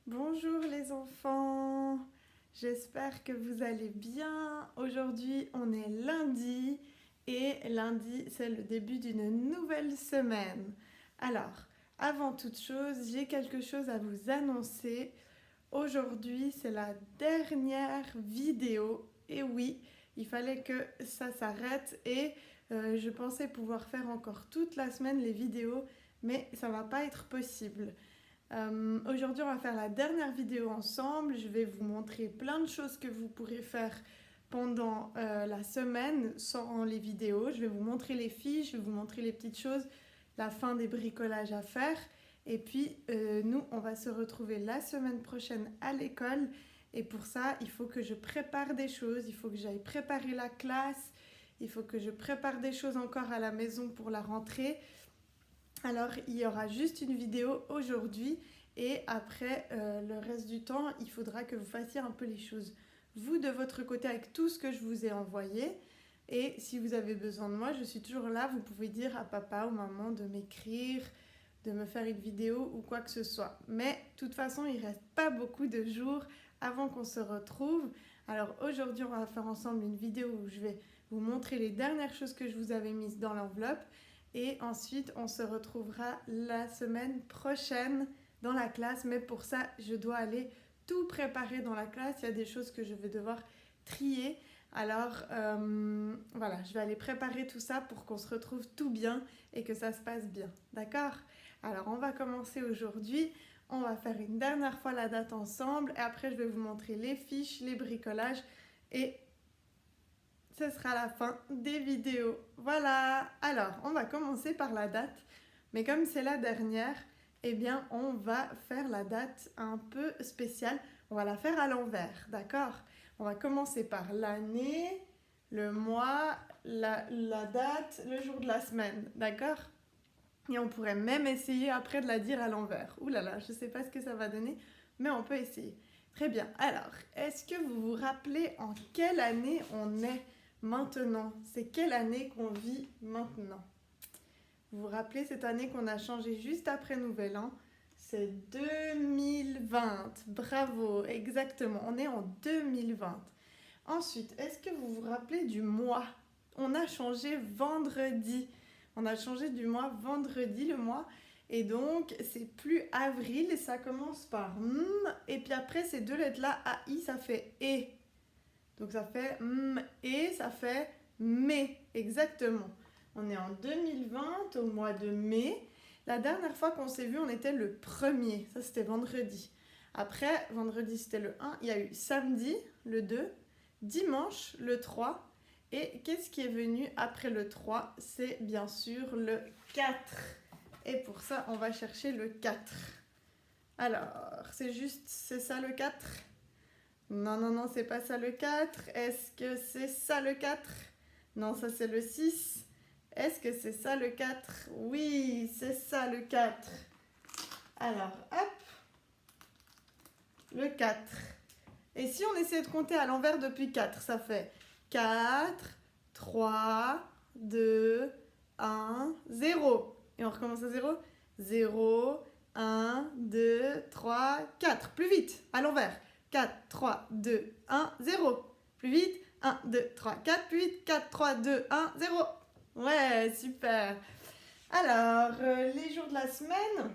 Bonjour les enfants, j'espère que vous allez bien. Aujourd'hui on est lundi et lundi c'est le début d'une nouvelle semaine. Alors, avant toute chose, j'ai quelque chose à vous annoncer. Aujourd'hui c'est la dernière vidéo et oui, il fallait que ça s'arrête et je pensais pouvoir faire encore toute la semaine les vidéos mais ça va pas être possible. Aujourd'hui, on va faire la dernière vidéo ensemble. Je vais vous montrer plein de choses que vous pourrez faire pendant la semaine sans les vidéos. Je vais vous montrer les fiches, je vais vous montrer les petites choses, la fin des bricolages à faire. Et puis, nous, on va se retrouver la semaine prochaine à l'école. Et pour ça, il faut que je prépare des choses, il faut que j'aille préparer la classe, il faut que je prépare des choses encore à la maison pour la rentrée. Alors, il y aura juste une vidéo aujourd'hui et après, le reste du temps, il faudra que vous fassiez un peu les choses, vous, de votre côté, avec tout ce que je vous ai envoyé. Et si vous avez besoin de moi, je suis toujours là. Vous pouvez dire à papa ou maman de m'écrire, de me faire une vidéo ou quoi que ce soit. Mais de toute façon, il ne reste pas beaucoup de jours avant qu'on se retrouve. Alors aujourd'hui, on va faire ensemble une vidéo où je vais vous montrer les dernières choses que je vous avais mises dans l'enveloppe. Et ensuite, on se retrouvera la semaine prochaine dans la classe. Mais pour ça, je dois aller tout préparer dans la classe. Il y a des choses que je vais devoir trier. Alors voilà, je vais aller préparer tout ça pour qu'on se retrouve tout bien et que ça se passe bien. D'accord? Alors on va commencer aujourd'hui. On va faire une dernière fois la date ensemble. Et après, je vais vous montrer les fiches, les bricolages et ce sera la fin des vidéos. Voilà, alors on va commencer par la date, mais comme c'est la dernière, eh bien on va faire la date un peu spéciale. On va la faire à l'envers, d'accord? On va commencer par l'année, le mois, la date, le jour de la semaine, d'accord? Et on pourrait même essayer après de la dire à l'envers. Ouh là là, je ne sais pas ce que ça va donner, mais on peut essayer. Très bien, alors, est-ce que vous vous rappelez en quelle année on est maintenant? C'est quelle année qu'on vit maintenant? Vous vous rappelez cette année qu'on a changé juste après Nouvel An? C'est 2020. Bravo, exactement. On est en 2020. Ensuite, est-ce que vous vous rappelez du mois? On a changé vendredi. On a changé du mois vendredi le mois. Et donc, c'est plus avril, ça commence par M. Et puis après, ces deux lettres-là, AI, ça fait E. Donc ça fait M et ça fait mai, exactement. On est en 2020, au mois de mai. La dernière fois qu'on s'est vu, on était le 1er. Ça, c'était vendredi. Après, vendredi, c'était le 1. Il y a eu samedi, le 2. Dimanche, le 3. Et qu'est-ce qui est venu après le 3? C'est bien sûr le 4. Et pour ça, on va chercher le 4. Alors, c'est ça le 4? Non, non, non, c'est pas ça le 4. Est-ce que c'est ça le 4? Non, ça c'est le 6. Est-ce que c'est ça le 4? Oui, c'est ça le 4. Alors, hop, le 4. Et si on essaie de compter à l'envers depuis 4, ça fait 4, 3, 2, 1, 0. Et on recommence à 0. 0, 1, 2, 3, 4. Plus vite, à l'envers. 4, 3, 2, 1, 0. Plus vite. 1, 2, 3, 4. Plus vite. 4, 3, 2, 1, 0. Ouais, super. Alors, les jours de la semaine.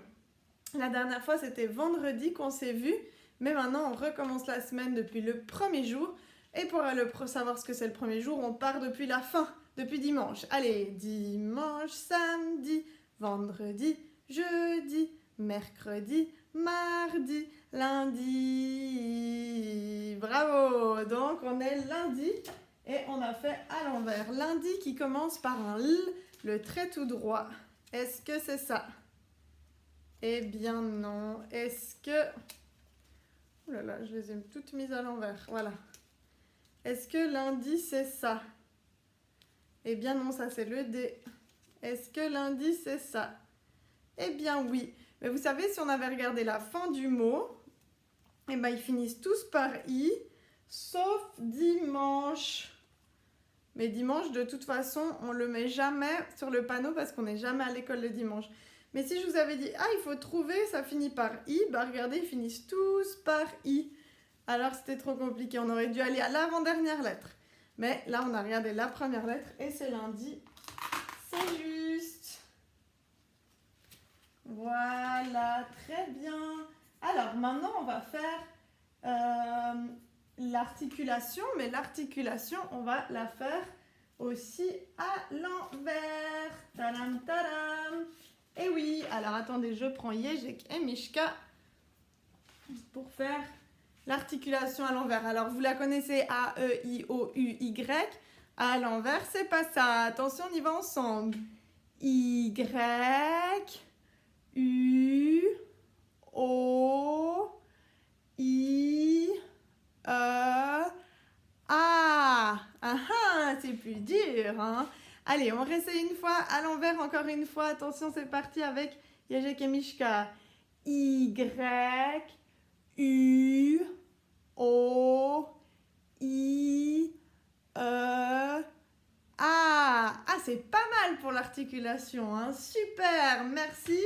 La dernière fois, c'était vendredi qu'on s'est vu. Mais maintenant, on recommence la semaine depuis le premier jour. Et pour savoir ce que c'est le premier jour, on part depuis la fin, depuis dimanche. Allez, dimanche, samedi, vendredi, jeudi, mercredi, mardi, lundi. Bravo! Donc, on est lundi et on a fait à l'envers. Lundi qui commence par un L, le trait tout droit. Est-ce que c'est ça? Eh bien non. Est-ce que... Oh là là, je les ai toutes mises à l'envers. Voilà. Est-ce que lundi, c'est ça? Eh bien non, ça c'est le D. Est-ce que lundi, c'est ça? Eh bien oui. Mais vous savez, si on avait regardé la fin du mot, eh bien ils finissent tous par I, sauf dimanche. Mais dimanche, de toute façon, on ne le met jamais sur le panneau parce qu'on n'est jamais à l'école le dimanche. Mais si je vous avais dit, ah, il faut trouver, ça finit par I, bah regardez, ils finissent tous par I. Alors c'était trop compliqué, on aurait dû aller à l'avant-dernière lettre. Mais là, on a regardé la première lettre et c'est lundi. C'est juste. Voilà, très bien. Alors maintenant, on va faire l'articulation, mais l'articulation, on va la faire aussi à l'envers. Tadam, tadam. Et oui, alors attendez, je prends Yejek et Mishka pour faire l'articulation à l'envers. Alors vous la connaissez, A, E, I, O, U, Y. À l'envers, c'est pas ça. Attention, on y va ensemble. Y, U, O, I, E, A. Ah, c'est plus dur, hein? Allez, on réessaye une fois à l'envers, encore une fois. Attention, c'est parti avec Yejek et Mishka. Y, U, O, I, E, A. Ah, c'est pas mal pour l'articulation, hein? Super, merci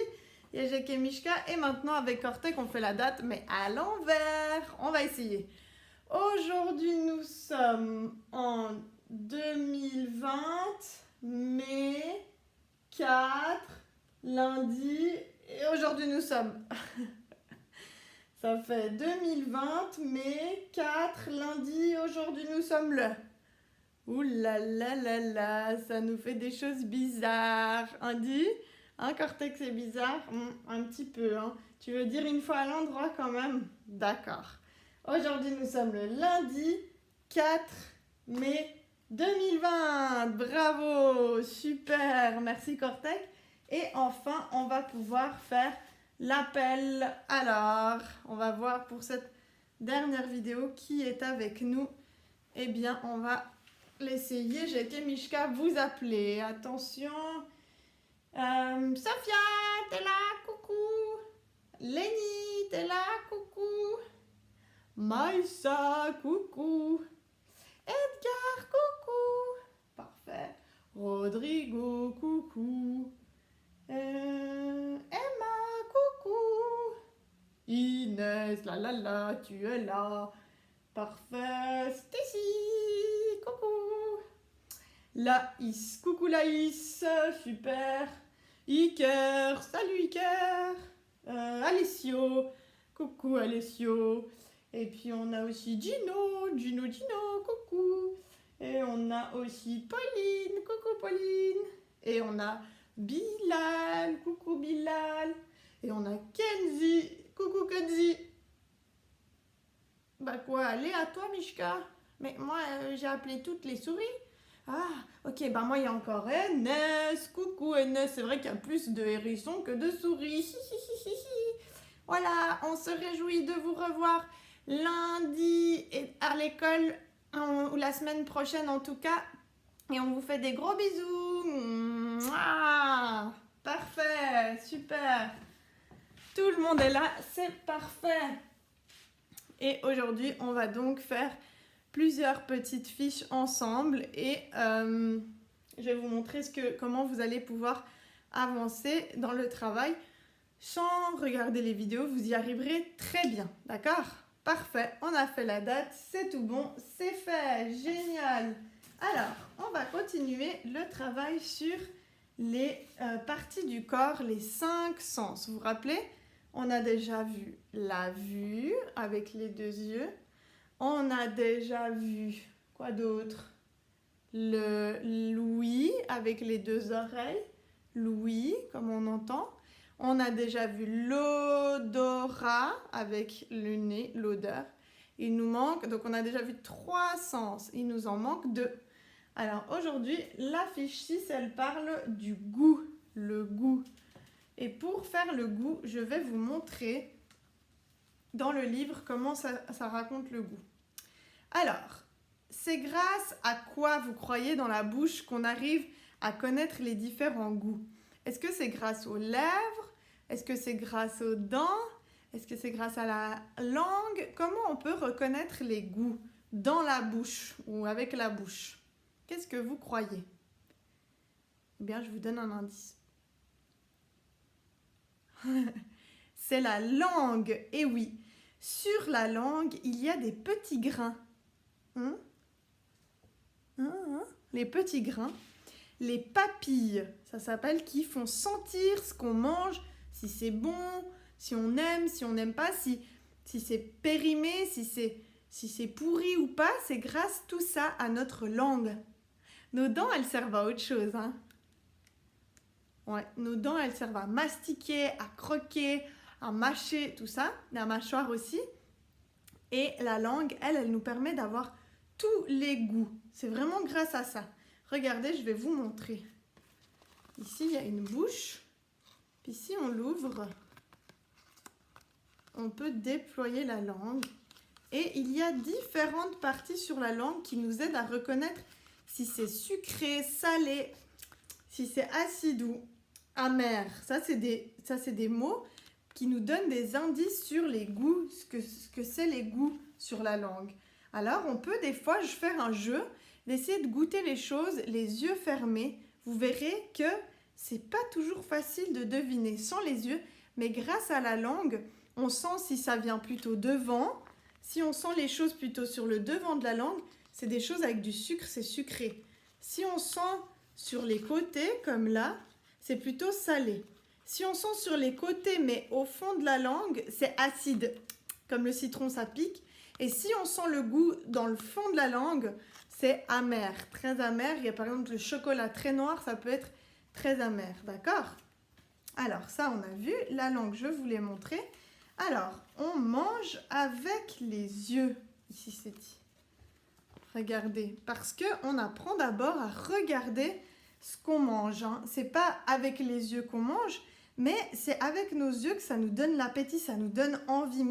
Yejek et Mishka. Et maintenant, avec Kortek, on fait la date, mais à l'envers. On va essayer. Aujourd'hui, nous sommes en 2020, mai 4, lundi. Et aujourd'hui, nous sommes... Ça fait 2020, mai 4, lundi. Aujourd'hui, nous sommes le... Ouh là là là là, ça nous fait des choses bizarres. On dit, hein, Cortex, c'est bizarre? Un petit peu, hein. Tu veux dire une fois à l'endroit quand même? D'accord. Aujourd'hui, nous sommes le lundi 4 mai 2020. Bravo, super, merci Cortex. Et enfin, on va pouvoir faire l'appel. Alors, on va voir pour cette dernière vidéo qui est avec nous. Eh bien, on va l'essayer. J'ai été Mishka vous appeler. Attention. Sophia, t'es là? Coucou. Lenny, t'es là? Coucou. Maïssa, coucou. Edgar, coucou. Parfait. Rodrigo, coucou. Emma, coucou. Inès, la, tu es là. Parfait. Stacy, coucou. Laïs, coucou Laïs, super. Iker, salut Iker. Alessio, coucou Alessio. Et puis on a aussi Gino, coucou. Et on a aussi Pauline, coucou Pauline. Et on a Bilal, coucou Bilal. Et on a Kenzie, coucou Kenzie. Bah quoi, allez à toi Mishka. Mais moi j'ai appelé toutes les souris. Ah, ok, bah moi il y a encore Enes, coucou Enes. C'est vrai qu'il y a plus de hérissons que de souris. Voilà, on se réjouit de vous revoir lundi à l'école, ou la semaine prochaine en tout cas. Et on vous fait des gros bisous. Ah, parfait, super. Tout le monde est là, c'est parfait. Et aujourd'hui, on va donc faire plusieurs petites fiches ensemble. Et je vais vous montrer comment vous allez pouvoir avancer dans le travail. Sans regarder les vidéos, vous y arriverez très bien, d'accord? Parfait, on a fait la date, c'est tout bon, c'est fait, génial. Alors, on va continuer le travail sur les parties du corps, les 5 sens. Vous vous rappelez? On a déjà vu la vue avec les 2 yeux. On a déjà vu, quoi d'autre? L'ouïe avec les 2 oreilles. L'ouïe, comme on entend. On a déjà vu l'odorat avec le nez, l'odeur. Il nous manque, donc on a déjà vu 3 sens. Il nous en manque 2. Alors aujourd'hui, la fiche 6, elle parle du goût, le goût. Et pour faire le goût, je vais vous montrer dans le livre comment ça raconte le goût. Alors, c'est grâce à quoi vous croyez dans la bouche qu'on arrive à connaître les différents goûts? Est-ce que c'est grâce aux lèvres? Est-ce que c'est grâce aux dents? Est-ce que c'est grâce à la langue? Comment on peut reconnaître les goûts dans la bouche ou avec la bouche? Qu'est-ce que vous croyez? Eh bien, je vous donne un indice. C'est la langue. Et oui, sur la langue, il y a des petits grains. Les petits grains. Les papilles, ça s'appelle, qui font sentir ce qu'on mange, si c'est bon, si on n'aime pas, si c'est périmé, si c'est pourri ou pas. C'est grâce tout ça à notre langue. Nos dents, elles servent à autre chose. Ouais, nos dents, elles servent à mastiquer, à croquer, à mâcher, tout ça. La mâchoire aussi. Et la langue, elle nous permet d'avoir tous les goûts. C'est vraiment grâce à ça. Regardez, je vais vous montrer. Ici, il y a une bouche. Puis si on l'ouvre, on peut déployer la langue. Et il y a différentes parties sur la langue qui nous aident à reconnaître si c'est sucré, salé, si c'est acide ou amer. Ça, c'est des mots qui nous donnent des indices sur les goûts, ce que c'est les goûts sur la langue. Alors, on peut des fois faire un jeu, d'essayer de goûter les choses les yeux fermés. Vous verrez que c'est pas toujours facile de deviner sans les yeux, mais grâce à la langue, on sent si ça vient plutôt devant. Si on sent les choses plutôt sur le devant de la langue, c'est des choses avec du sucre, c'est sucré. Si on sent sur les côtés, comme là, c'est plutôt salé. Si on sent sur les côtés, mais au fond de la langue, c'est acide, comme le citron, ça pique. Et si on sent le goût dans le fond de la langue, c'est amer, très amer. Il y a par exemple le chocolat très noir, ça peut être très amer, d'accord? Alors ça, on a vu. La langue, je vous l'ai montré. Alors, on mange avec les yeux. Ici, c'est dit. Regardez, parce qu'on apprend d'abord à regarder ce qu'on mange. C'est pas avec les yeux qu'on mange, mais c'est avec nos yeux que ça nous donne l'appétit, ça nous donne envie.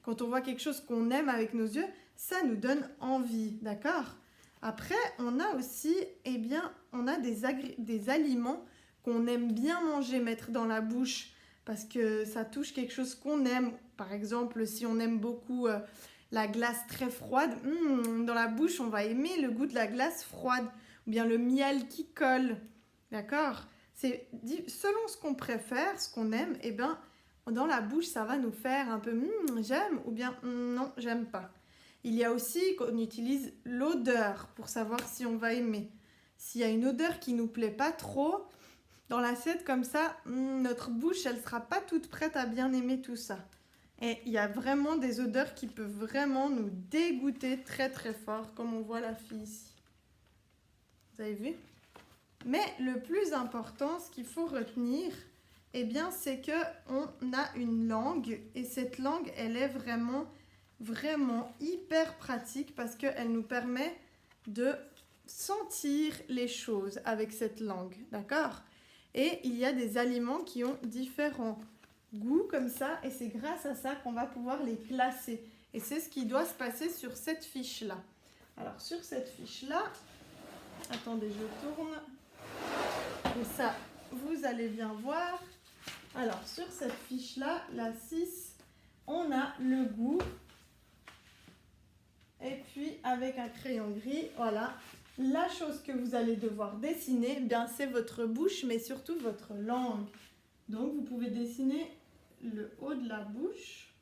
Quand on voit quelque chose qu'on aime avec nos yeux, ça nous donne envie, d'accord? Après, on a aussi, on a des aliments qu'on aime bien manger, mettre dans la bouche, parce que ça touche quelque chose qu'on aime. Par exemple, si on aime beaucoup la glace très froide, dans la bouche, on va aimer le goût de la glace froide, ou bien le miel qui colle, d'accord? C'est selon ce qu'on préfère, ce qu'on aime, dans la bouche, ça va nous faire un peu j'aime ou bien non, j'aime pas. Il y a aussi qu'on utilise l'odeur pour savoir si on va aimer. S'il y a une odeur qui nous plaît pas trop, dans l'assiette comme ça, notre bouche, elle sera pas toute prête à bien aimer tout ça. Et il y a vraiment des odeurs qui peuvent vraiment nous dégoûter très très fort, comme on voit la fille ici. Vous avez vu? Mais le plus important, ce qu'il faut retenir, c'est qu'on a une langue et cette langue, elle est vraiment, vraiment hyper pratique parce qu'elle nous permet de sentir les choses avec cette langue, d'accord? Et il y a des aliments qui ont différents goûts comme ça et c'est grâce à ça qu'on va pouvoir les classer. Et c'est ce qui doit se passer sur cette fiche-là. Alors sur cette fiche-là, attendez, je tourne. Et ça, vous allez bien voir. Alors, sur cette fiche-là, la 6, on a le goût. Et puis, avec un crayon gris, voilà. La chose que vous allez devoir dessiner, c'est votre bouche, mais surtout votre langue. Donc, vous pouvez dessiner le haut de la bouche.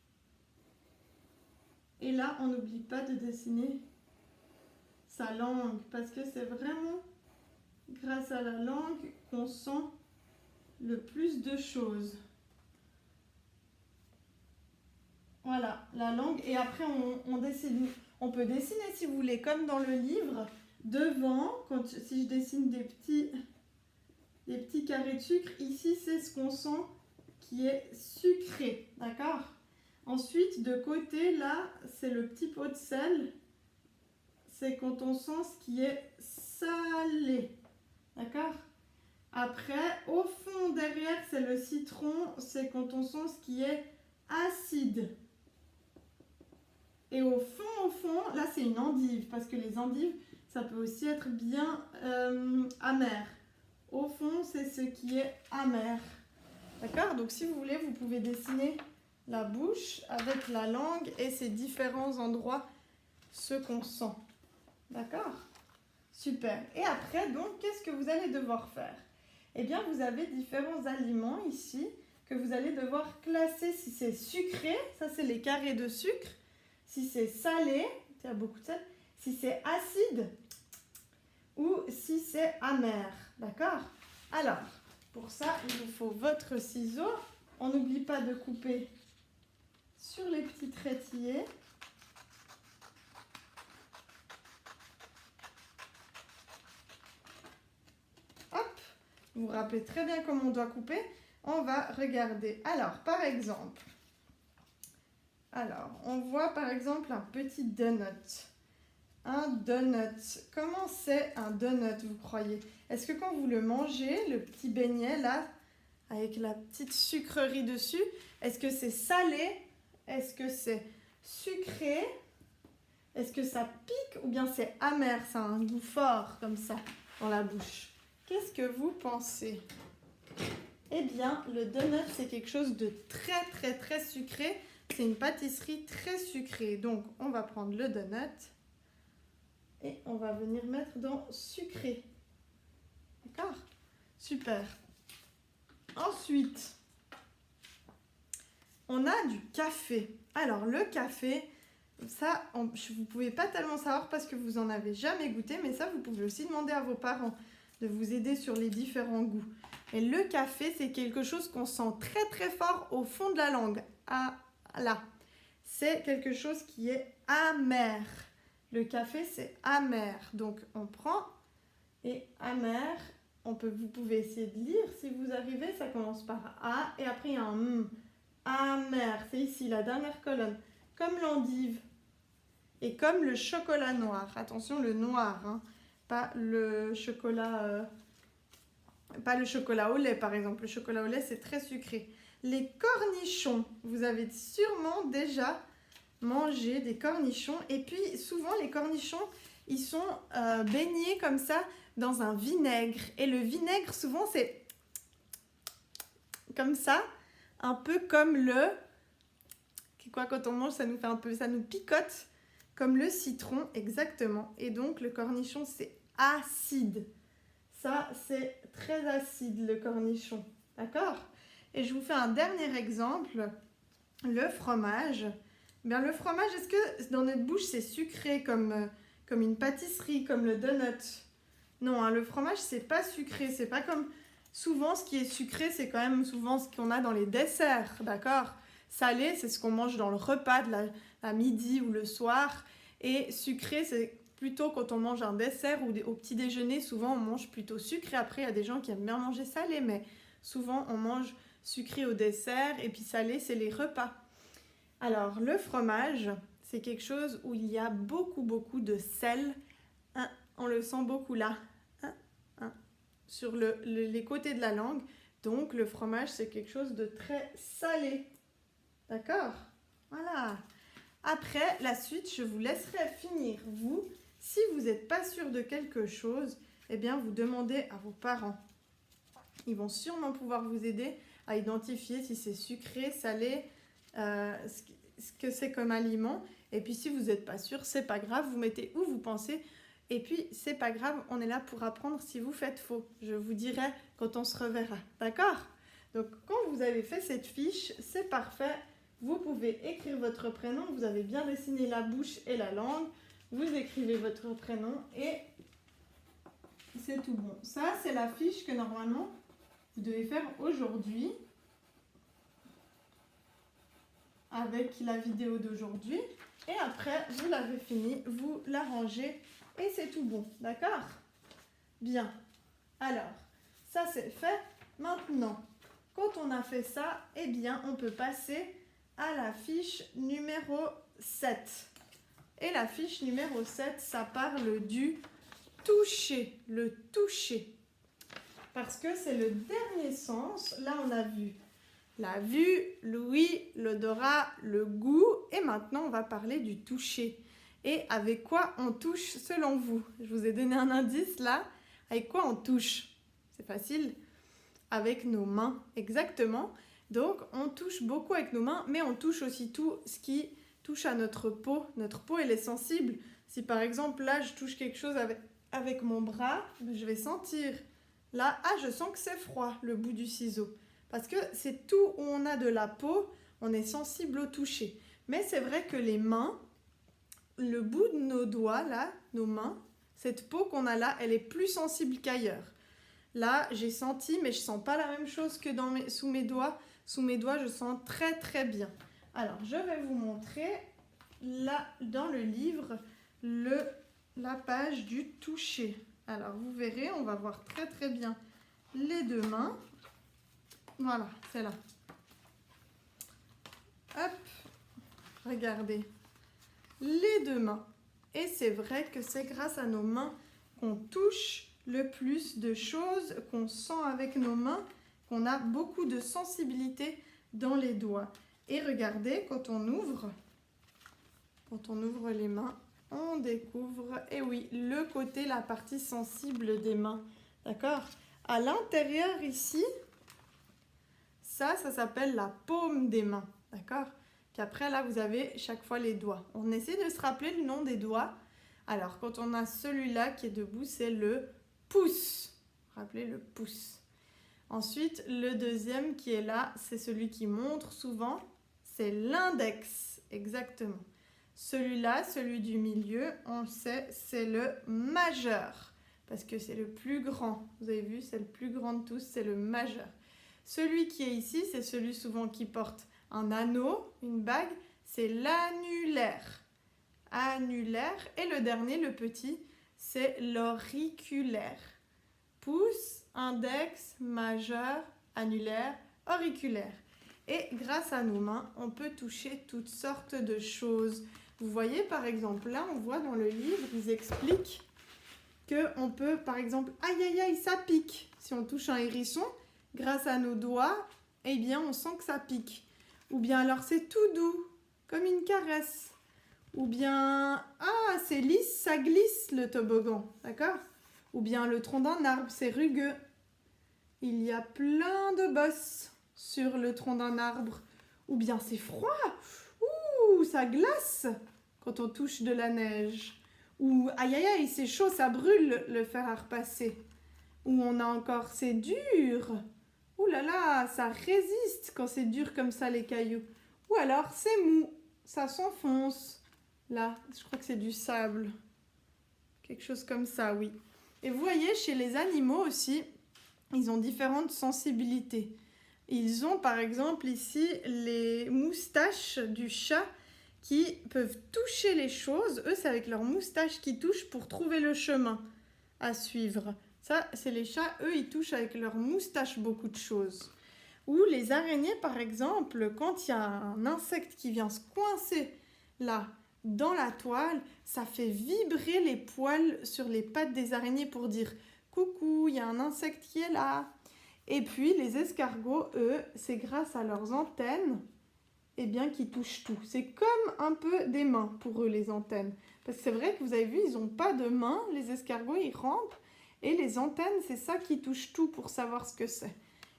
Et là, on n'oublie pas de dessiner sa langue, parce que c'est vraiment grâce à la langue qu'on sent le plus de choses. Voilà, la langue. Et après, on peut dessiner, si vous voulez, comme dans le livre, devant, si je dessine des petits carrés de sucre, ici, c'est ce qu'on sent qui est sucré, d'accord? Ensuite, de côté, là, c'est le petit pot de sel. C'est quand on sent ce qui est salé, d'accord? Après, au fond, derrière, c'est le citron. C'est quand on sent ce qui est acide. Et au fond, là, c'est une endive. Parce que les endives, ça peut aussi être bien amer. Au fond, c'est ce qui est amer. D'accord? Donc, si vous voulez, vous pouvez dessiner la bouche avec la langue et ces différents endroits, ce qu'on sent. D'accord? Super. Et après, donc, qu'est-ce que vous allez devoir faire? Vous avez différents aliments ici que vous allez devoir classer si c'est sucré, ça c'est les carrés de sucre, si c'est salé, il y a beaucoup de sel, si c'est acide ou si c'est amer, d'accord? Alors, pour ça, il vous faut votre ciseau. On n'oublie pas de couper sur les petits trétillés. Hop, vous vous rappelez très bien comment on doit couper. On va regarder. Alors, par exemple, on voit par exemple un petit donut. Un donut. Comment c'est un donut, vous croyez? Est-ce que quand vous le mangez, le petit beignet là, avec la petite sucrerie dessus, est-ce que c'est salé? Est-ce que c'est sucré? Est-ce que ça pique ou bien c'est amer? Ça a un goût fort comme ça dans la bouche. Qu'est-ce que vous pensez? Eh bien, le donut, c'est quelque chose de très, très, très sucré. C'est une pâtisserie très sucrée. Donc, on va prendre le donut et on va venir mettre dans sucré. D'accord? Super. Ensuite, on a du café. Alors, le café, ça, vous ne pouvez pas tellement savoir parce que vous n'en avez jamais goûté, mais ça, vous pouvez aussi demander à vos parents de vous aider sur les différents goûts. Et le café, c'est quelque chose qu'on sent très très fort au fond de la langue. Ah, là. C'est quelque chose qui est amer. Le café, c'est amer. Donc, on prend et amer. Vous pouvez essayer de lire si vous arrivez. Ça commence par A et après il y a un M. Amer. C'est ici, la dernière colonne. Comme l'endive. Et comme le chocolat noir. Attention, le noir, hein. Pas le chocolat au lait, par exemple. Le chocolat au lait, c'est très sucré. Les cornichons. Vous avez sûrement déjà mangé des cornichons. Et puis, souvent, les cornichons, ils sont baignés comme ça dans un vinaigre. Et le vinaigre, souvent, c'est comme ça. Un peu comme le... Quoi, quand on mange, ça nous fait un peu... Ça nous picote. Comme le citron, exactement. Et donc, le cornichon, c'est acide. Ça, c'est très acide, le cornichon. D'accord? Et je vous fais un dernier exemple. Le fromage. Bien, le fromage, est-ce que dans notre bouche, c'est sucré comme une pâtisserie, comme le donut? Non, hein, le fromage, c'est pas sucré. C'est pas comme... Souvent, ce qui est sucré, c'est quand même souvent ce qu'on a dans les desserts. D'accord? Salé, c'est ce qu'on mange dans le repas de la midi ou le soir. Et sucré, c'est plutôt quand on mange un dessert ou au petit déjeuner, souvent on mange plutôt sucré. Après, il y a des gens qui aiment bien manger salé, mais souvent on mange sucré au dessert et puis salé, c'est les repas. Alors, le fromage, c'est quelque chose où il y a beaucoup, beaucoup de sel. On le sent beaucoup là, sur les côtés de la langue. Donc, le fromage, c'est quelque chose de très salé. D'accord? Voilà. Après, la suite, je vous laisserai finir. Vous, si vous n'êtes pas sûr de quelque chose, eh bien, vous demandez à vos parents. Ils vont sûrement pouvoir vous aider à identifier si c'est sucré, salé, ce que c'est comme aliment. Et puis, si vous n'êtes pas sûr, c'est pas grave. Vous mettez où vous pensez. Et puis, c'est pas grave. On est là pour apprendre si vous faites faux. Je vous dirai quand on se reverra. D'accord? Donc, quand vous avez fait cette fiche, c'est parfait. Vous pouvez écrire votre prénom, vous avez bien dessiné la bouche et la langue, vous écrivez votre prénom et c'est tout bon. Ça, c'est la fiche que normalement, vous devez faire aujourd'hui avec la vidéo d'aujourd'hui. Et après, vous l'avez fini, vous la rangez et c'est tout bon. D'accord? Bien. Alors, ça c'est fait. Maintenant, quand on a fait ça, eh bien, on peut passer à la fiche numéro 7. Et la fiche numéro 7, ça parle du toucher, le toucher. Parce que c'est le dernier sens. Là, on a vu la vue, l'ouïe, l'odorat, le goût. Et maintenant, on va parler du toucher. Et avec quoi on touche selon vous? Je vous ai donné un indice là. Avec quoi on touche? C'est facile. Avec nos mains, exactement. Donc, on touche beaucoup avec nos mains, mais on touche aussi tout ce qui touche à notre peau. Notre peau, elle est sensible. Si par exemple, là, je touche quelque chose avec mon bras, je vais sentir. Là, je sens que c'est froid, le bout du ciseau. Parce que c'est tout où on a de la peau, on est sensible au toucher. Mais c'est vrai que les mains, le bout de nos doigts, là, nos mains, cette peau qu'on a là, elle est plus sensible qu'ailleurs. Là, j'ai senti, mais je ne sens pas la même chose que sous mes doigts. Sous mes doigts, je sens très très bien. Alors, je vais vous montrer, là, dans le livre, la page du toucher. Alors, vous verrez, on va voir très très bien les deux mains. Voilà, c'est là. Hop, regardez. Les deux mains. Et c'est vrai que c'est grâce à nos mains qu'on touche le plus de choses, qu'on sent avec nos mains, qu'on a beaucoup de sensibilité dans les doigts. Et regardez, quand on ouvre les mains, on découvre, et oui, le côté, la partie sensible des mains. D'accord? À l'intérieur ici, ça s'appelle la paume des mains. D'accord? Puis après, là, vous avez chaque fois les doigts. On essaie de se rappeler le nom des doigts. Alors, quand on a celui-là qui est debout, c'est le pouce. Rappelez le pouce. Ensuite, le deuxième qui est là, c'est celui qui montre souvent. C'est l'index, exactement. Celui-là, celui du milieu, on le sait, c'est le majeur. Parce que c'est le plus grand. Vous avez vu, c'est le plus grand de tous, c'est le majeur. Celui qui est ici, c'est celui souvent qui porte un anneau, une bague, c'est l'annulaire. Annulaire. Et le dernier, le petit, c'est l'auriculaire. Pouce, index, majeur, annulaire, auriculaire. Et grâce à nos mains, on peut toucher toutes sortes de choses. Vous voyez, par exemple, là, on voit dans le livre, ils expliquent qu'on peut, par exemple, aïe, aïe, aïe, ça pique. Si on touche un hérisson, grâce à nos doigts, eh bien, on sent que ça pique. Ou bien alors c'est tout doux, comme une caresse. Ou bien, ah, c'est lisse, ça glisse le toboggan, d'accord? Ou bien le tronc d'un arbre, c'est rugueux. Il y a plein de bosses sur le tronc d'un arbre. Ou bien c'est froid, ouh, ça glace quand on touche de la neige. Ou aïe aïe aïe, c'est chaud, ça brûle le fer à repasser. Ou on a encore, c'est dur. Ouh là là, ça résiste quand c'est dur comme ça les cailloux. Ou alors c'est mou, ça s'enfonce. Là, je crois que c'est du sable. Quelque chose comme ça, oui. Et vous voyez, chez les animaux aussi, ils ont différentes sensibilités. Ils ont par exemple ici les moustaches du chat qui peuvent toucher les choses. Eux, c'est avec leurs moustaches qu'ils touchent pour trouver le chemin à suivre. Ça, c'est les chats, eux, ils touchent avec leurs moustaches beaucoup de choses. Ou les araignées, par exemple, quand il y a un insecte qui vient se coincer là, dans la toile, ça fait vibrer les poils sur les pattes des araignées pour dire « Coucou, il y a un insecte qui est là ». Et puis, les escargots, eux, c'est grâce à leurs antennes eh bien, qu'ils touchent tout. C'est comme un peu des mains pour eux, les antennes. Parce que c'est vrai que vous avez vu, ils n'ont pas de mains, les escargots, ils rampent. Et les antennes, c'est ça qui touche tout pour savoir ce que c'est.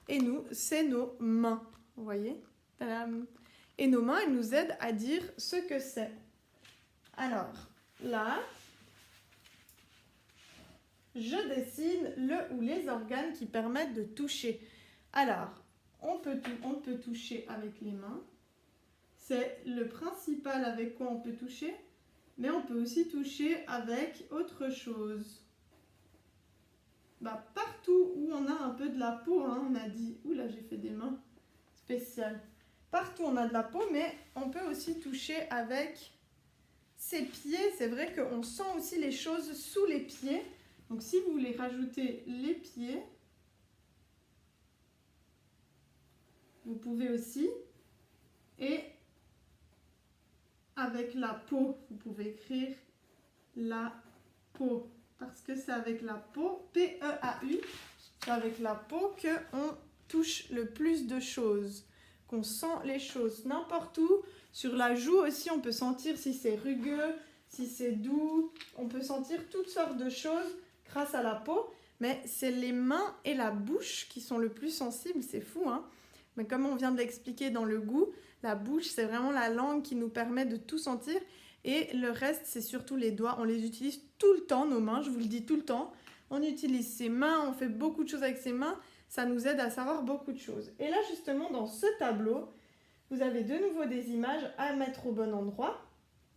Et nous, c'est nos mains. Vous voyez? Tadam. Et nos mains, elles nous aident à dire ce que c'est. Alors, là, je dessine le ou les organes qui permettent de toucher. Alors, on peut toucher avec les mains. C'est le principal avec quoi on peut toucher. Mais on peut aussi toucher avec autre chose. Partout où on a un peu de la peau, hein, on a dit, oula, j'ai fait des mains spéciales. Partout on a de la peau, mais on peut aussi toucher avec ses pieds. C'est vrai qu'on sent aussi les choses sous les pieds. Donc si vous voulez rajouter les pieds, vous pouvez aussi. Et avec la peau, vous pouvez écrire la peau. Parce que c'est avec la peau, P-E-A-U, c'est avec la peau qu'on touche le plus de choses, qu'on sent les choses n'importe où. Sur la joue aussi, on peut sentir si c'est rugueux, si c'est doux. On peut sentir toutes sortes de choses grâce à la peau. Mais c'est les mains et la bouche qui sont le plus sensibles, c'est fou, hein? Mais comme on vient de l'expliquer dans le goût, la bouche, c'est vraiment la langue qui nous permet de tout sentir. Et le reste, c'est surtout les doigts. On les utilise tout le temps, nos mains, je vous le dis tout le temps. On utilise ses mains, on fait beaucoup de choses avec ses mains. Ça nous aide à savoir beaucoup de choses. Et là, justement, dans ce tableau, vous avez de nouveau des images à mettre au bon endroit.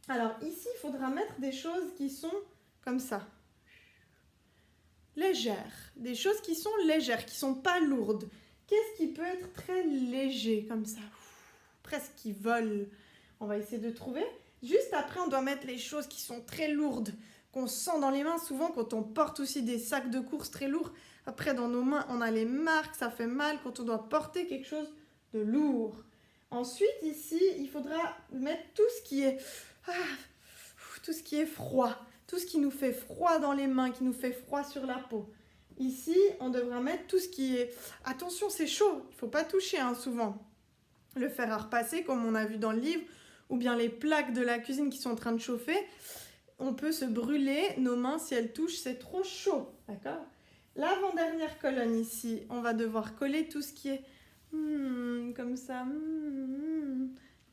Alors ici, il faudra mettre des choses qui sont comme ça. Légères. Des choses qui sont légères, qui ne sont pas lourdes. Qu'est-ce qui peut être très léger, comme ça? Presque qui vole. On va essayer de trouver. Juste après, on doit mettre les choses qui sont très lourdes, qu'on sent dans les mains souvent quand on porte aussi des sacs de course très lourds. Après, dans nos mains, on a les marques, ça fait mal quand on doit porter quelque chose de lourd. Ensuite, ici, il faudra mettre tout ce qui est froid, tout ce qui nous fait froid dans les mains, qui nous fait froid sur la peau. Ici, on devra mettre tout ce qui est... Attention, c'est chaud, il ne faut pas toucher souvent. Le fer à repasser, comme on a vu dans le livre, ou bien les plaques de la cuisine qui sont en train de chauffer, on peut se brûler nos mains si elles touchent, c'est trop chaud, d'accord? L'avant-dernière colonne ici, on va devoir coller tout ce qui est comme ça,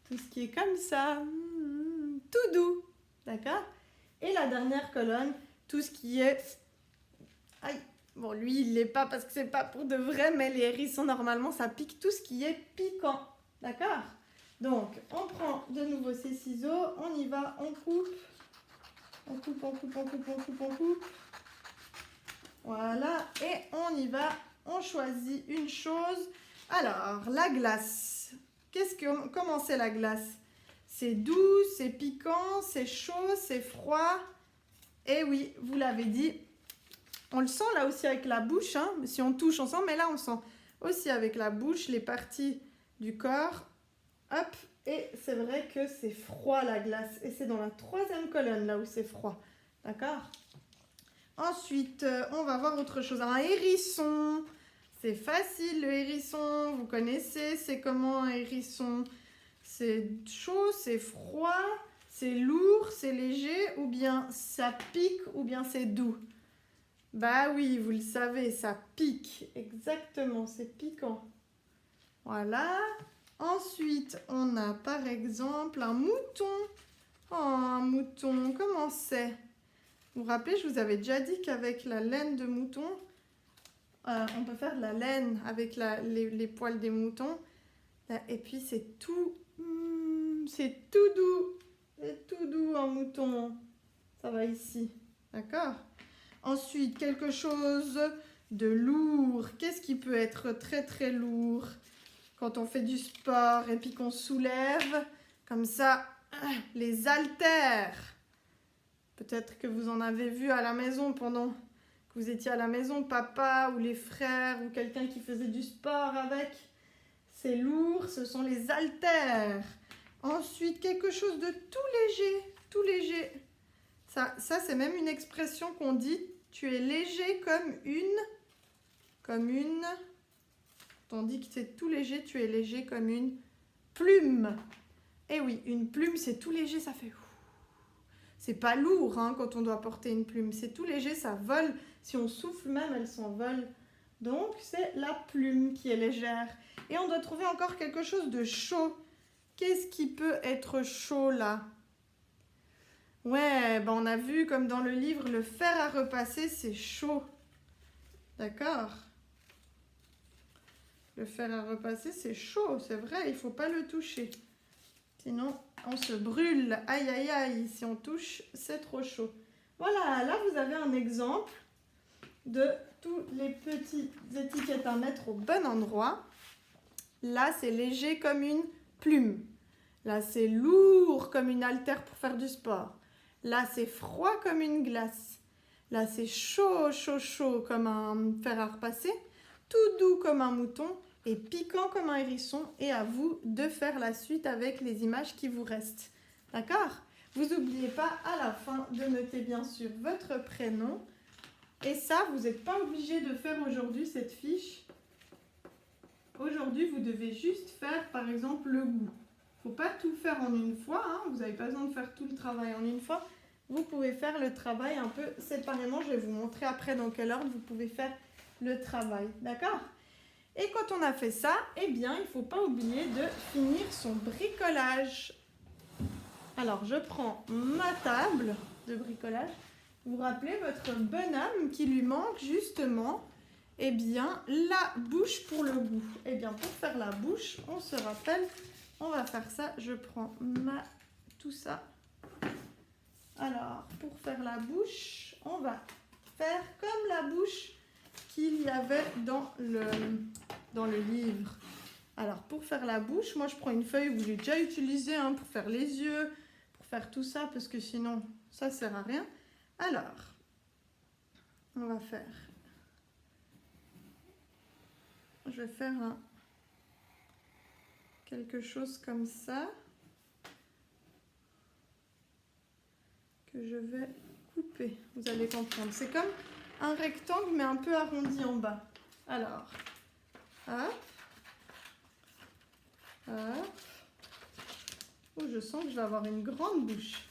tout ce qui est comme ça, tout doux, d'accord? Et la dernière colonne, tout ce qui est... Aïe, bon, lui, il ne l'est pas parce que c'est pas pour de vrai, mais les hérissons, normalement, ça pique tout ce qui est piquant, d'accord? Donc, on prend de nouveau ces ciseaux, on y va, on coupe. On coupe, on coupe, on coupe, on coupe, on coupe. Voilà, et on y va, on choisit une chose. Alors, la glace. Comment c'est la glace? C'est doux, c'est piquant, c'est chaud, c'est froid. Et oui, vous l'avez dit, on le sent là aussi avec la bouche, hein. Si on touche, on sent, mais là on sent aussi avec la bouche, les parties du corps. Hop, et c'est vrai que c'est froid la glace. Et c'est dans la troisième colonne là où c'est froid. D'accord? Ensuite, on va voir autre chose. Un hérisson. C'est facile le hérisson. Vous connaissez, c'est comment un hérisson? C'est chaud, c'est froid, c'est lourd, c'est léger, ou bien ça pique, ou bien c'est doux. Bah oui, vous le savez, ça pique. Exactement, c'est piquant. Voilà. Ensuite, on a par exemple un mouton. Oh, un mouton, comment c'est? Vous vous rappelez, je vous avais déjà dit qu'avec la laine de mouton, on peut faire de la laine avec les poils des moutons. Et puis c'est tout doux. C'est tout doux un mouton. Ça va ici, d'accord? Ensuite, quelque chose de lourd. Qu'est-ce qui peut être très très lourd? Quand on fait du sport et puis qu'on soulève, comme ça, les haltères. Peut-être que vous en avez vu à la maison pendant que vous étiez à la maison, papa ou les frères ou quelqu'un qui faisait du sport avec. C'est lourd, ce sont les haltères. Ensuite, quelque chose de tout léger. Ça c'est même une expression qu'on dit. Tu es léger comme une... On dit que c'est tout léger, tu es léger comme une plume. Eh oui, une plume, c'est tout léger, ça fait... C'est pas lourd quand on doit porter une plume. C'est tout léger, ça vole. Si on souffle même, elle s'envole. Donc, c'est la plume qui est légère. Et on doit trouver encore quelque chose de chaud. Qu'est-ce qui peut être chaud là? Ouais, on a vu comme dans le livre, le fer à repasser, c'est chaud. D'accord? Le fer à repasser, c'est chaud, c'est vrai, il ne faut pas le toucher. Sinon, on se brûle. Aïe, aïe, aïe, si on touche, c'est trop chaud. Voilà, là, vous avez un exemple de toutes les petites étiquettes à mettre au bon endroit. Là, c'est léger comme une plume. Là, c'est lourd comme une haltère pour faire du sport. Là, c'est froid comme une glace. Là, c'est chaud, chaud, chaud comme un fer à repasser. Tout doux comme un mouton et piquant comme un hérisson. Et à vous de faire la suite avec les images qui vous restent. D'accord? Vous n'oubliez pas à la fin de noter bien sûr votre prénom. Et ça, vous n'êtes pas obligé de faire aujourd'hui cette fiche. Aujourd'hui, vous devez juste faire par exemple le goût. Il ne faut pas tout faire en une fois. Vous n'avez pas besoin de faire tout le travail en une fois. Vous pouvez faire le travail un peu séparément. Je vais vous montrer après dans quel ordre vous pouvez faire le travail, d'accord? Et quand on a fait ça, eh bien, il ne faut pas oublier de finir son bricolage. Alors, je prends ma table de bricolage. Vous vous rappelez votre bonhomme qui lui manque justement, Eh bien, la bouche pour le goût. Eh bien, pour faire la bouche, on se rappelle, on va faire ça. Je prends tout ça. Alors, pour faire la bouche, on va faire comme la bouche qu'il y avait dans le livre. Alors, pour faire la bouche, moi, je prends une feuille que j'ai déjà utilisée pour faire les yeux, pour faire tout ça, parce que sinon, ça ne sert à rien. Alors, on va faire... Je vais faire quelque chose comme ça, que je vais couper. Vous allez comprendre. C'est comme un rectangle, mais un peu arrondi en bas. Alors, hop. Hop. Oh, je sens que je vais avoir une grande bouche.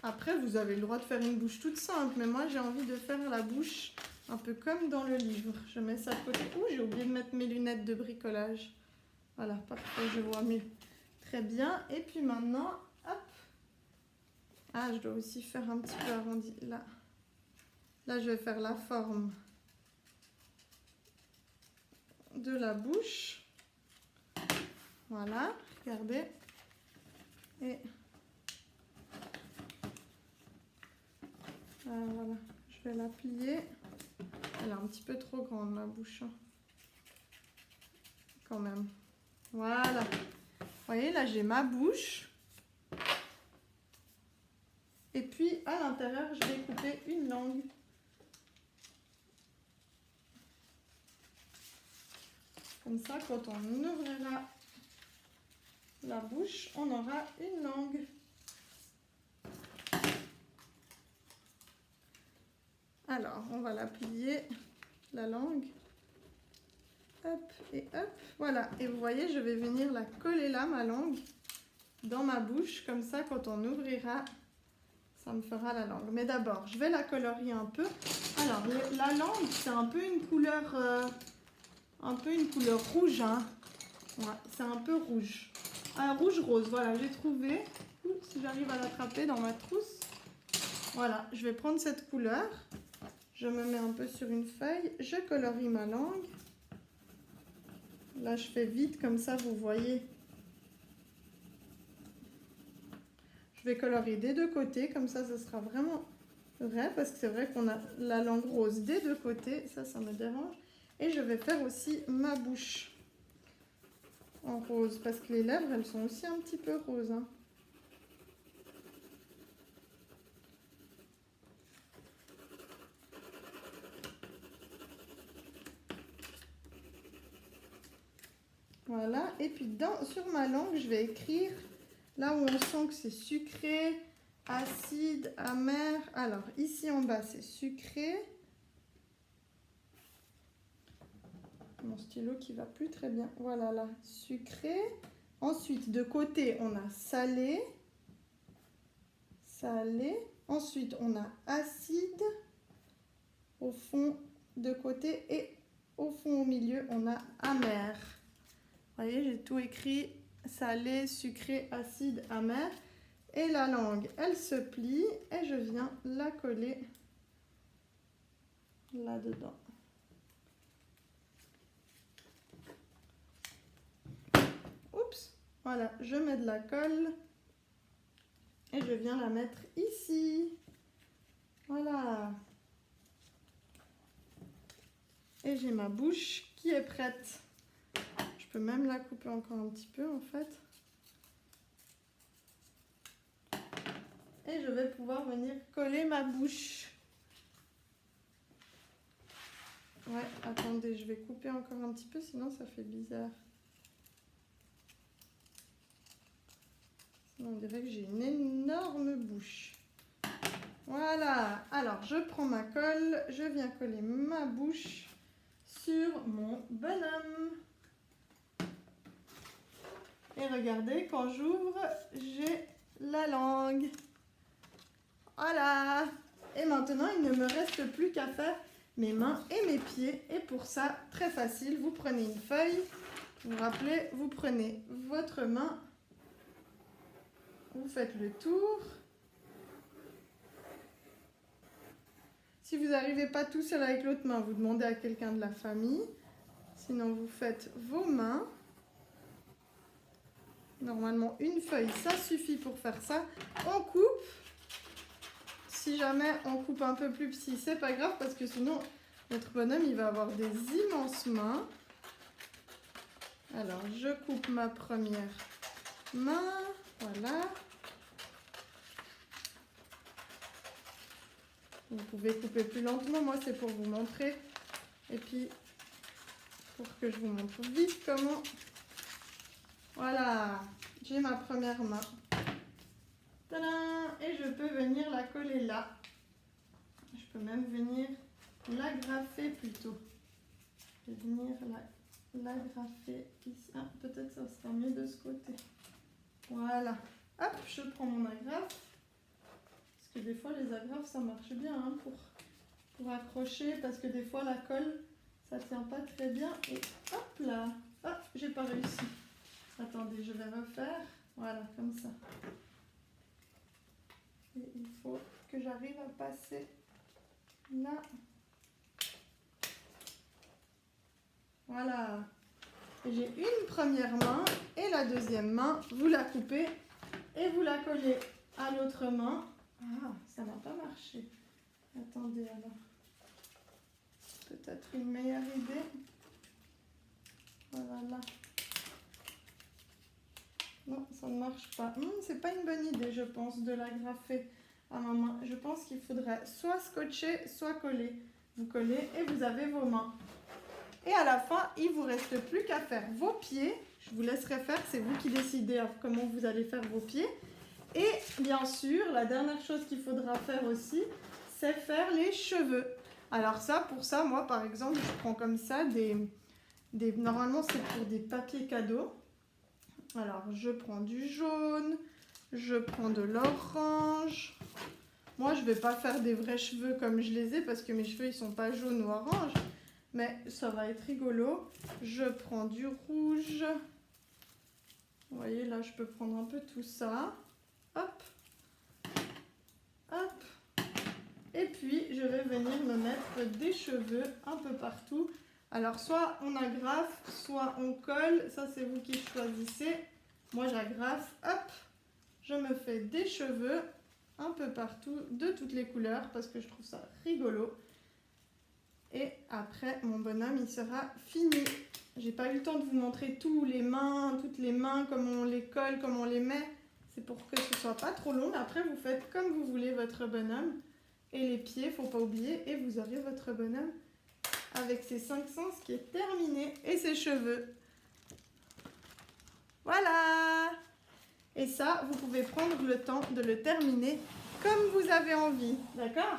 Après, vous avez le droit de faire une bouche toute simple, mais moi, j'ai envie de faire la bouche un peu comme dans le livre. Je mets ça de côté. Ouh, j'ai oublié de mettre mes lunettes de bricolage. Voilà, parfait, je vois mieux. Très bien. Et puis maintenant, hop. Ah, je dois aussi faire un petit peu arrondi. Là, là, je vais faire la forme de la bouche. Voilà, regardez. Et voilà, je vais la plier. Elle est un petit peu trop grande, ma bouche. Quand même. Voilà. Vous voyez, là, j'ai ma bouche. Et puis, à l'intérieur, je vais couper une langue. Comme ça, quand on ouvrira la bouche, on aura une langue. Alors, on va la plier, la langue. Hop et hop. Voilà. Et vous voyez, je vais venir la coller là, ma langue, dans ma bouche. Comme ça, quand on ouvrira, ça me fera la langue. Mais d'abord, je vais la colorier un peu. Alors, la langue, c'est un peu une couleur rouge. Hein. Ouais, c'est un peu rouge. Ah, rouge-rose, voilà, j'ai trouvé. Si j'arrive à l'attraper dans ma trousse. Voilà, je vais prendre cette couleur. Je me mets un peu sur une feuille. Je colorie ma langue. Là, je fais vite, comme ça, vous voyez. Je vais colorier des deux côtés, comme ça, ce sera vraiment vrai, parce que c'est vrai qu'on a la langue rose des deux côtés. Ça me dérange. Et je vais faire aussi ma bouche en rose, parce que les lèvres, elles sont aussi un petit peu roses. Hein. Voilà, et puis sur ma langue, je vais écrire là où on sent que c'est sucré, acide, amer. Alors, ici en bas, c'est sucré. Mon stylo qui va plus très bien. Voilà, là, sucré. Ensuite, de côté, on a salé. Salé. Ensuite, on a acide. Au fond, de côté. Et au fond, au milieu, on a amer. Vous voyez, j'ai tout écrit. Salé, sucré, acide, amer. Et la langue, elle se plie. Et je viens la coller là-dedans. Oups, voilà, je mets de la colle et je viens la mettre ici. Voilà. Et j'ai ma bouche qui est prête. Je peux même la couper encore un petit peu en fait. Et je vais pouvoir venir coller ma bouche. Ouais, attendez, je vais couper encore un petit peu, sinon ça fait bizarre. On dirait que j'ai une énorme bouche. Voilà. Alors, je prends ma colle. Je viens coller ma bouche sur mon bonhomme. Et regardez, quand j'ouvre, j'ai la langue. Voilà. Et maintenant, il ne me reste plus qu'à faire mes mains et mes pieds. Et pour ça, très facile, vous prenez une feuille. Vous vous rappelez, vous prenez votre main. Vous faites le tour. Si vous n'arrivez pas tout seul avec l'autre main, vous demandez à quelqu'un de la famille. Sinon, vous faites vos mains. Normalement, une feuille, ça suffit pour faire ça. On coupe. Si jamais on coupe un peu plus petit, c'est pas grave parce que sinon, notre bonhomme, il va avoir des immenses mains. Alors, je coupe ma première main. Voilà. Vous pouvez couper plus lentement. Moi, c'est pour vous montrer. Et puis, pour que je vous montre vite comment... Voilà, j'ai ma première main. Tadam! Et je peux venir la coller là. Je peux même venir l'agrafer plutôt. Je vais venir l'agrafer ici. Ah, peut-être ça sera mieux de ce côté. Voilà. Hop, je prends mon agrafe. Parce que des fois, les agrafes, ça marche bien hein, pour accrocher. Parce que des fois, la colle, ça ne tient pas très bien. Et hop là. Hop, j'ai pas réussi. Attendez, je vais refaire. Voilà, comme ça. Et il faut que j'arrive à passer là. Voilà. J'ai une première main et la deuxième main, vous la coupez et vous la collez à l'autre main. Ah, ça n'a pas marché. Attendez alors. Peut-être une meilleure idée. Voilà. Non, ça ne marche pas. C'est pas une bonne idée, je pense, de l'agrafer à ma main. Je pense qu'il faudrait soit scotcher, soit coller. Vous collez et vous avez vos mains. Et à la fin, il ne vous reste plus qu'à faire vos pieds. Je vous laisserai faire, c'est vous qui décidez comment vous allez faire vos pieds. Et bien sûr, la dernière chose qu'il faudra faire aussi, c'est faire les cheveux. Alors ça, pour ça, moi par exemple, je prends comme ça normalement c'est pour des papiers cadeaux. Alors, je prends du jaune, je prends de l'orange. Moi, je ne vais pas faire des vrais cheveux comme je les ai parce que mes cheveux, ils ne sont pas jaunes ou orange. Mais ça va être rigolo. Je prends du rouge. Vous voyez, là, je peux prendre un peu tout ça. Hop. Hop. Et puis, je vais venir me mettre des cheveux un peu partout. Alors, soit on agrafe, soit on colle. Ça, c'est vous qui choisissez. Moi, j'agrafe. Hop, je me fais des cheveux un peu partout, de toutes les couleurs, parce que je trouve ça rigolo. Et après, mon bonhomme, il sera fini. J'ai pas eu le temps de vous montrer toutes les mains, comment on les colle, comment on les met. C'est pour que ce soit pas trop long. Après, vous faites comme vous voulez votre bonhomme. Et les pieds, faut pas oublier. Et vous aurez votre bonhomme avec ses 5 sens qui est terminé et ses cheveux. Voilà! Et ça, vous pouvez prendre le temps de le terminer comme vous avez envie. D'accord?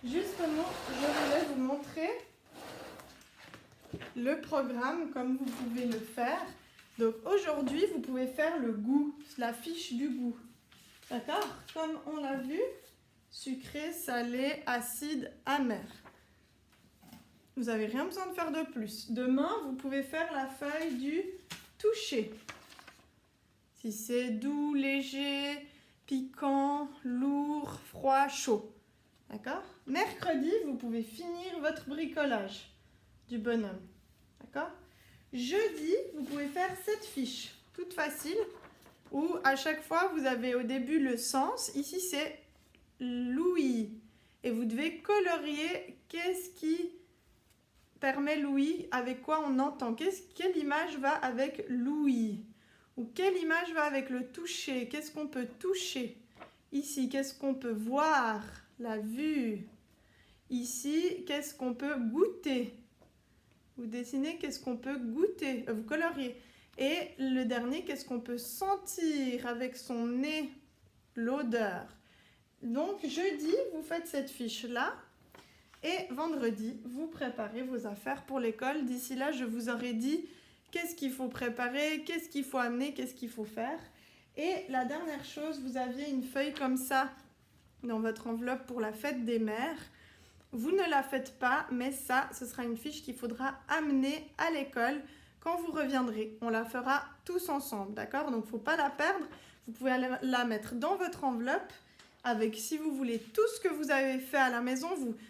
Justement, je voulais vous montrer le programme comme vous pouvez le faire. Donc aujourd'hui, vous pouvez faire le goût, la fiche du goût. D'accord? Comme on l'a vu, sucré, salé, acide, amer. Vous n'avez rien besoin de faire de plus. Demain, vous pouvez faire la feuille du toucher. Si c'est doux, léger, piquant, lourd, froid, chaud. D'accord? Mercredi, vous pouvez finir votre bricolage du bonhomme. D'accord? Jeudi, vous pouvez faire cette fiche, toute facile, où à chaque fois, vous avez au début le sens. Ici, c'est l'ouïe. Et vous devez colorier qu'est-ce qui permet l'ouïe, avec quoi on entend. Quelle image va avec l'ouïe? Ou quelle image va avec le toucher? Qu'est-ce qu'on peut toucher? Ici, qu'est-ce qu'on peut voir? La vue. Ici, qu'est-ce qu'on peut goûter? Vous dessinez, qu'est-ce qu'on peut goûter? Vous coloriez. Et le dernier, qu'est-ce qu'on peut sentir avec son nez? L'odeur. Donc, jeudi, vous faites cette fiche-là. Et vendredi, vous préparez vos affaires pour l'école. D'ici là, je vous aurais dit qu'est-ce qu'il faut préparer, qu'est-ce qu'il faut amener, qu'est-ce qu'il faut faire. Et la dernière chose, vous aviez une feuille comme ça dans votre enveloppe pour la fête des mères. Vous ne la faites pas, mais ça, ce sera une fiche qu'il faudra amener à l'école quand vous reviendrez. On la fera tous ensemble, d'accord? Donc, il ne faut pas la perdre. Vous pouvez la mettre dans votre enveloppe avec, si vous voulez, tout ce que vous avez fait à la maison.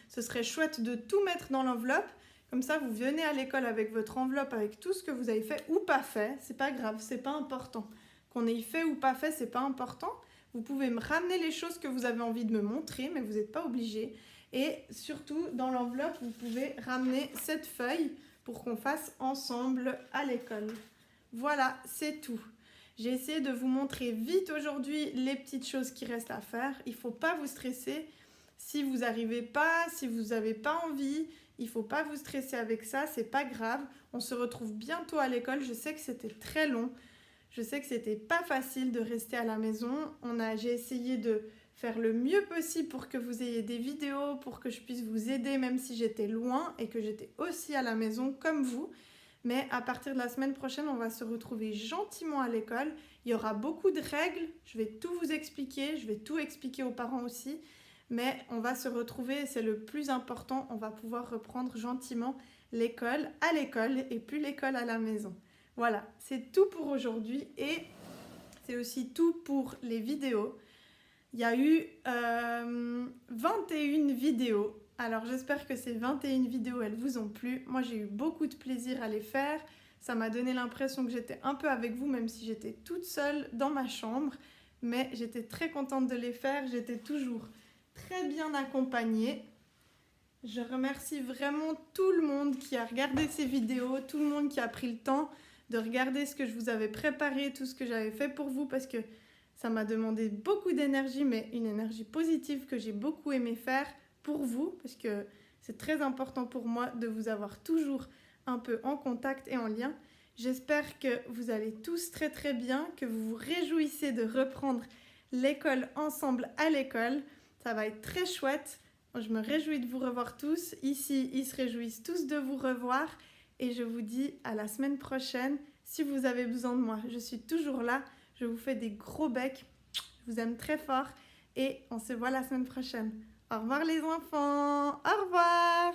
Ce serait chouette de tout mettre dans l'enveloppe. Comme ça, vous venez à l'école avec votre enveloppe, avec tout ce que vous avez fait ou pas fait. C'est pas grave, c'est pas important. Qu'on ait fait ou pas fait, c'est pas important. Vous pouvez me ramener les choses que vous avez envie de me montrer, mais vous n'êtes pas obligé. Et surtout, dans l'enveloppe, vous pouvez ramener cette feuille pour qu'on fasse ensemble à l'école. Voilà, c'est tout. J'ai essayé de vous montrer vite aujourd'hui les petites choses qui restent à faire. Il ne faut pas vous stresser. Si vous n'arrivez pas, si vous n'avez pas envie, il ne faut pas vous stresser avec ça, c'est pas grave. On se retrouve bientôt à l'école. Je sais que c'était très long. Je sais que c'était pas facile de rester à la maison. J'ai essayé de faire le mieux possible pour que vous ayez des vidéos, pour que je puisse vous aider même si j'étais loin et que j'étais aussi à la maison comme vous. Mais à partir de la semaine prochaine, on va se retrouver gentiment à l'école. Il y aura beaucoup de règles. Je vais tout vous expliquer. Je vais tout expliquer aux parents aussi. Mais on va se retrouver, c'est le plus important. On va pouvoir reprendre gentiment l'école à l'école et plus l'école à la maison. Voilà, c'est tout pour aujourd'hui et c'est aussi tout pour les vidéos. Il y a eu 21 vidéos. Alors j'espère que ces 21 vidéos, elles vous ont plu. Moi, j'ai eu beaucoup de plaisir à les faire. Ça m'a donné l'impression que j'étais un peu avec vous, même si j'étais toute seule dans ma chambre. Mais j'étais très contente de les faire. J'étais toujours très bien accompagnée. Je remercie vraiment tout le monde qui a regardé ces vidéos, tout le monde qui a pris le temps de regarder ce que je vous avais préparé, tout ce que j'avais fait pour vous, parce que ça m'a demandé beaucoup d'énergie, mais une énergie positive que j'ai beaucoup aimé faire pour vous, parce que c'est très important pour moi de vous avoir toujours un peu en contact et en lien. J'espère que vous allez tous très très bien, que vous vous réjouissez de reprendre l'école ensemble à l'école. Ça va être très chouette. Je me réjouis de vous revoir tous. Ici, ils se réjouissent tous de vous revoir. Et je vous dis à la semaine prochaine. Si vous avez besoin de moi, je suis toujours là. Je vous fais des gros becs. Je vous aime très fort. Et on se voit la semaine prochaine. Au revoir les enfants. Au revoir.